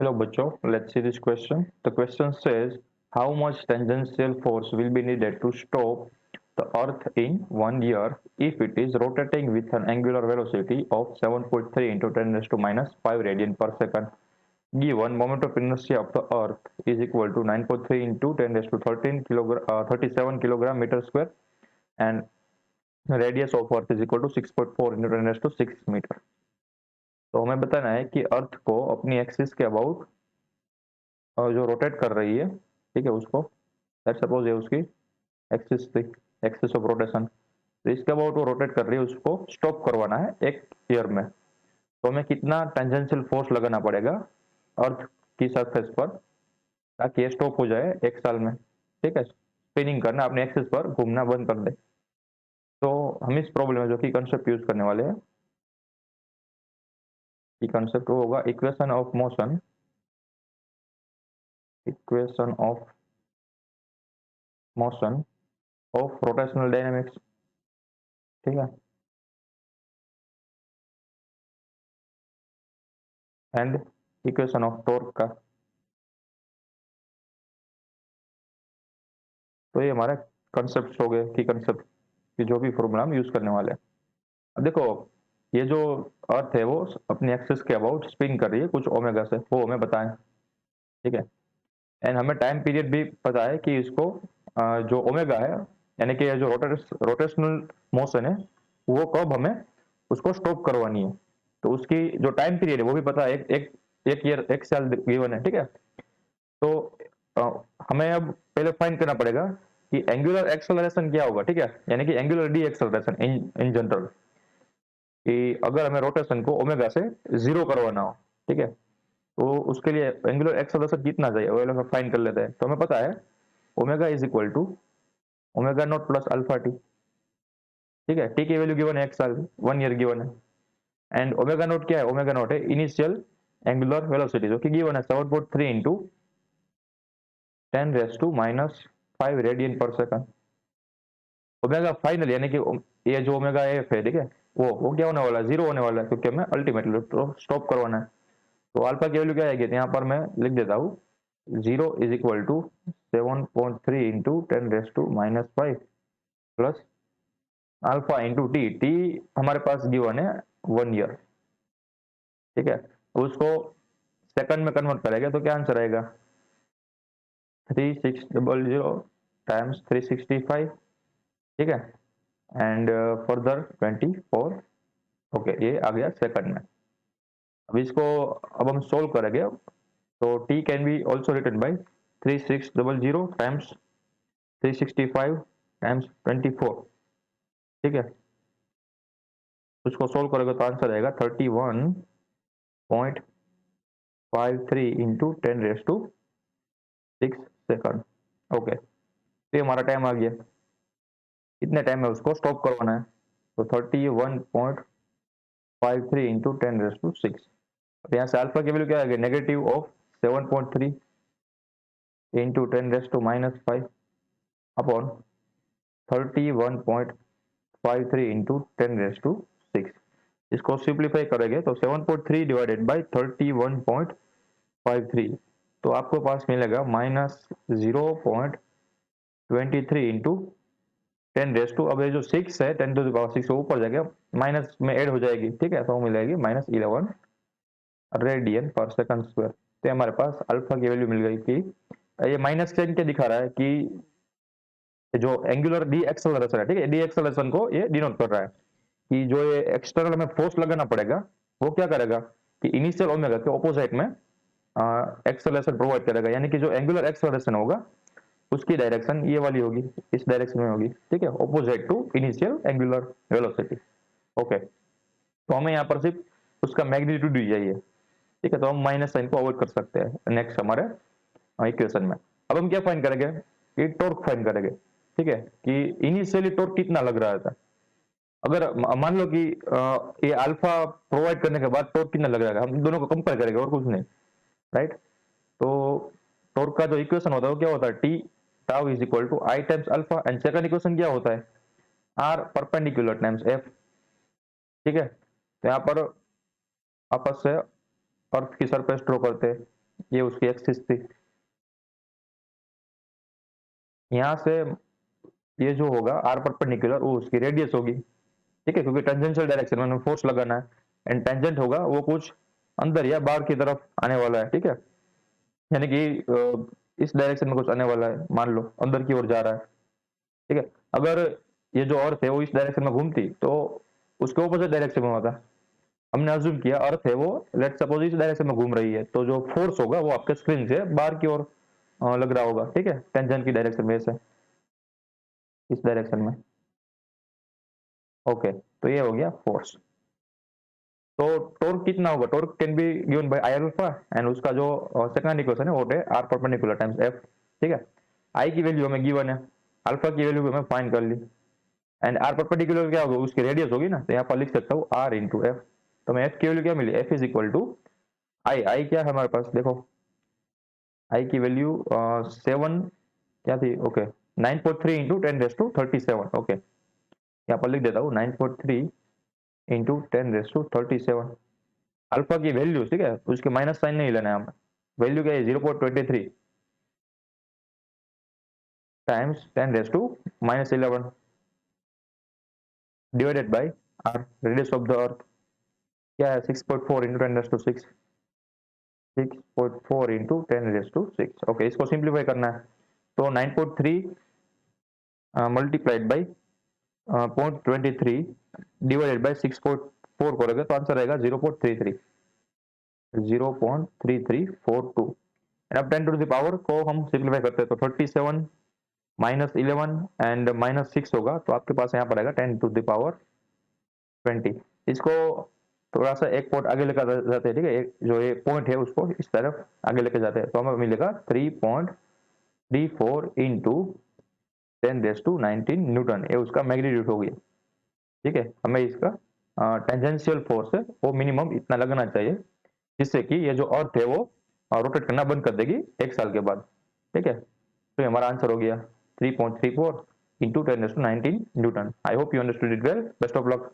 Hello, Bacho. Let's see this question. The question says, how much tangential force will be needed to stop the Earth in 1 year if it is rotating with an angular velocity of 7.3 into 10 raised to minus 5 radian per second? Given moment of inertia of the Earth is equal to 9.3 into 10 raised to 37 kilogram meter square, and radius of Earth is equal to 6.4 into 10 raised to 6 metre. तो हमें बताना है कि अर्थ को अपनी axis के about जो rotate कर रही है, ठीक है, उसको लेट्स सपोज ये उसकी एक्सिस थी, एक्सिस ऑफ रोटेशन, तो इसके अबाउट वो रोटेट कर रही है, उसको स्टॉप करवाना है एक ईयर में। तो हमें कितना टेंजेंशियल फोर्स लगाना पड़ेगा अर्थ की सरफेस पर ताकि ये स्टॉप हो जाए एक साल में, ठीक है, स्पिनिंग करना, अपने एक्सिस पर घूमना बंद कर दे। तो हम इस प्रॉब्लम में जो कि कंसेप्ट यूज करने वाले हैं, कि कंसेप्ट वो होगा equation of motion, equation of motion of rotational dynamics, ठीक है, एंड इक्वेशन ऑफ टॉर्क का। तो ये हमारे कंसेप्ट हो गए कि कंसेप्ट की जो भी फॉर्मूला हम यूज करने वाले हैं। अब देखो, ये जो अर्थ है वो अपनी एक्सिस के अबाउट स्पिन कर रही है कुछ ओमेगा से, वो हमें बताएं, ठीक है, एंड हमें टाइम पीरियड भी पता है कि इसको जो ओमेगा है, यानी कि जो रोटेशनल मोशन है, वो कब हमें उसको स्टॉप करवानी है, तो उसकी जो टाइम पीरियड है वो भी पता है, एक ईयर, एक साल गिवन है, ठीक है। तो हमें अब पहले फाइंड करना पड़ेगा कि एंगुलर एक्सेलरेशन क्या होगा, ठीक है, यानी कि angular D acceleration in general, कि अगर हमें रोटेशन को ओमेगा से जीरो करवाना हो, ठीक है, तो उसके लिए एंगुलर एक्सेलरेशन कितना चाहिए वो हम फाइंड कर लेते हैं। तो हमें पता है omega is equal to omega nought plus alpha T, ठीक है, टी की वैल्यू गिवन है एक साल, 1 ईयर गिवन है, एंड ओमेगा नॉट क्या है, ओमेगा नॉट है इनिशियल एंगुलर वेलोसिटी जो कि गिवन है 7.3 into 10 raise to minus 5 radian per second. Omega final यानी कि ये जो ओमेगा एफ है, ठीक है, वो क्या होने वाला है, जीरो होने वाला है, क्योंकि हमें अल्टीमेटली तो स्टॉप करवाना है। तो अल्फा की वैल्यू क्या आएगी, तो यहाँ पर मैं लिख देता हूँ, 0 is equal to 7.3 into 10 raise to minus 5 plus alpha into t, t हमारे पास गिवन है 1 ईयर, ठीक है, तो उसको सेकंड में कन्वर्ट करेगा तो क्या आंसर आएगा, 3600 टाइम्स 365, ठीक है, एंड फर्दर 24, ओके, ये आ गया सेकंड में। अब इसको अब हम सोल्व करेंगे, तो t can be also written by 3600 times 365 times 24, ठीक है, उसको सोल्व करेंगे तो आंसर आएगा 31.53 into 10 raise to 6 second. Okay, तो हमारा टाइम आ गया, कितने टाइम में उसको स्टॉप करवाना है, तो 31.53 इंटू 10 रेज टू 6। यहाँ से अल्फा की वैल्यू क्या आएगी, negative of 7.3 into 10 raise to minus 5 upon 31.53 into 10 raise to 6। इसको सिंप्लीफाई करेंगे तो 7.3 डिवाइडेड बाई 31.53, तो आपको पास मिलेगा माइनस 0.23 इंटू 10 रेज टू, अब ये जो 6 है 10 टू द पावर 6 ऊपर जाएगा, माइनस में ऐड हो जाएगी, ठीक है, तो मिलेगी minus 11 radian per second square. तो हमारे पास अल्फा की वैल्यू मिल गई कि ये माइनस टेन क्या दिखा रहा है कि जो एंगुलर डी एक्सेलरेशन है, ठीक है, डी एक्सेलरेशन को ये डिनोट कर रहा है कि जो ये एक्सटर्नल हमें फोर्स लगाना पड़ेगा वो क्या करेगा कि इनिशियल ओमेगा के ऑपोजिट में एक्सेलरेशन प्रोवाइड करेगा, यानी कि जो एंगुलर एक्सेलरेशन होगा उसकी डायरेक्शन ये वाली होगी, इस डायरेक्शन में होगी, ठीक है, opposite to initial angular velocity. Okay, तो हमें यहाँ पर सिर्फ उसका मैग्नीट्यूड ही चाहिए, ठीक है, तो हम माइनस साइन को अवॉइड कर सकते हैं नेक्स्ट हमारे इक्वेशन में। अब हम क्या फाइंड करेंगे कि टॉर्क फाइंड करेंगे, ठीक है, कि इनिशियली टॉर्क कितना लग रहा था, अगर मान लो कि ये अल्फा प्रोवाइड करने के बाद टॉर्क कितना लग रहा है, हम दोनों को कंपेयर करेंगे और कुछ नहीं, राइट। तो टॉर्क का जो इक्वेशन होता है वो क्या होता है, t tau is equal to I times alpha, and second equation क्या होता है, आर परपेंडिकुलर टाइम्स एफ, ठीक है। तो यहाँ पर आपस से अर्थ की सरफेस ड्रॉ करते हैं, ये उसकी एक्सिस थी। यहाँ से ये जो होगा आर परपेंडिकुलर वो उसकी रेडियस होगी, ठीक है, क्योंकि टेंजेंशियल डायरेक्शन में फोर्स लगाना है, एंड टेंजेंट होगा वो कुछ अंदर या बाहर की तरफ आने वाला है, ठीक है, यानी कि इस डायरेक्शन में कुछ आने वाला है, मान लो अंदर की ओर जा रहा है, ठीक है। अगर ये जो अर्थ है वो इस डायरेक्शन में घूमती तो उसके ऑपोजिट डायरेक्शन में होता। हमने अज्यूम किया अर्थ है वो लेट सपोज इस डायरेक्शन में घूम रही है, तो जो फोर्स होगा वो आपके स्क्रीन से बाहर की ओर लग रहा होगा, ठीक है, टेंजेंट की डायरेक्शन में, ऐसे इस डायरेक्शन में। ओके, तो ये हो गया फोर्स। तो टॉर्क कितना होगा? Torque can be given by I alpha, and उसका जो सेकंड इक्वेशन है वो है आर परपेंडिकुलर टाइम्स एफ, ठीक है। आई की वैल्यू हमें गिवन है, अल्फा की वैल्यू हमें फाइंड कर ली, एंड आर परपेंडिकुलर क्या होगा? उसकी रेडियस होगी ना, तो यहाँ पर लिख सकता हूँ आर इंटू एफ। तो मैं एफ की वैल्यू क्या मिली? एफ इज इक्वल टू आई। आई क्या है हमारे पास? देखो आई की वैल्यू 7 क्या थी? Okay, 9.3 into 10⁻37। ओके, यहाँ पर लिख देता हूँ 9.3 इंटू 10⁻37। अल्फा की वैल्यू, ठीक है, उसके माइनस साइन नहीं लेना है हमें, वैल्यू क्या है? 0.23 times 10⁻−11 divided by r, radius of the earth क्या है? 6.4 इंटू 10⁻6, 6.4 इंटू 10⁻6। ओके, इसको सिंप्लीफाई करना है, तो 9.3 मल्टीप्लाइड बाई 0.23 डिवाइडेड बाई 6.4 करोगे तो आंसर आएगा 0.3342। एंड अब 10 टू द पावर को हम सिंप्लीफाई करते हैं तो 37 -11 एंड -6 होगा, तो आपके पास यहाँ पर आएगा 10 टू द पावर 20। इसको थोड़ा सा एक पॉइंट आगे लेकर जाते हैं, ठीक है, एक जो ये पॉइंट है उसको इस तरफ आगे लेके जाते हैं, तो हमें मिलेगा 3.34 इंटू 10⁻19 न्यूटन, ये उसका मैग्नीट्यूड हो गया, ठीक है। हमें इसका टेंजेंशियल फोर्स है वो मिनिमम इतना लगना चाहिए, जिससे कि ये जो अर्थ है वो रोटेट करना बंद कर देगी 1 साल के बाद, ठीक है। तो ये हमारा आंसर हो गया 3.34 into 10⁻19 Newton. I hope you understood it well. Best of luck.